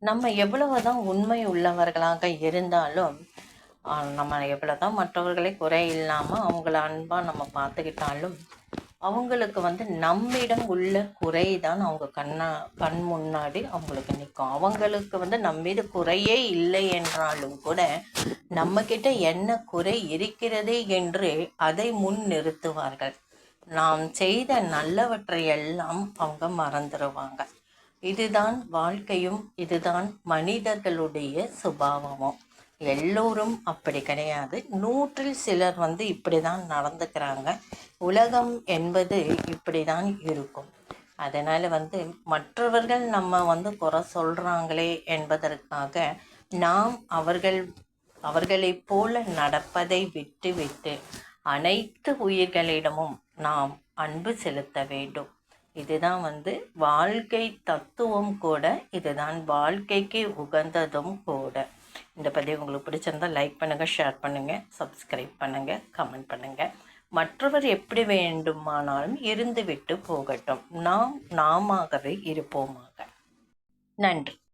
நம்ம எவ்வளவுதான் உண்மை உள்ளவர்களாக இருந்தாலும் நம்ம எவ்வளோதான் மற்றவர்களை குறை இல்லாமல் அவங்கள அன்பாக நம்ம பார்த்துக்கிட்டாலும் அவங்களுக்கு நம்மிடம் உள்ள குறை தான் அவங்க கண் முன்னாடி அவங்களுக்கு நிற்கும். அவங்களுக்கு நம்ம மீது குறையே இல்லை என்றாலும் கூட நம்மக்கிட்ட என்ன குறை இருக்கிறது என்று அதை முன் நிறுத்துவார்கள். நாம் செய்த நல்லவற்றை எல்லாம் அவங்க மறந்துடுவாங்க. இதுதான் வாழ்க்கையும், இதுதான் மனிதர்களுடைய சுபாவமும். எல்லோரும் அப்படி கிடையாது. 100ல் சிலர் இப்படி தான் நடந்துக்கிறாங்க. உலகம் என்பது இப்படி தான் இருக்கும். அதனால் மற்றவர்கள் நம்ம குறை சொல்கிறாங்களே என்பதற்காக நாம் அவர்களைப் போல நடப்பதை விட்டு அனைத்து உயிர்களிடமும் நாம் அன்பு செலுத்த வேண்டும். இதுதான் வாழ்க்கை தத்துவம் கூட. இதுதான் வாழ்க்கைக்கு உகந்ததும் கூட. இந்த பதிவு உங்களுக்கு பிடிச்சிருந்தால் லைக் பண்ணுங்கள், ஷேர் பண்ணுங்கள், சப்ஸ்கிரைப் பண்ணுங்கள், கமெண்ட் பண்ணுங்கள். மற்றவர் எப்படி வேண்டுமானாலும் இருந்து விட்டு போகட்டும். நாம் நாமாகவே இருப்போமாக. நன்றி.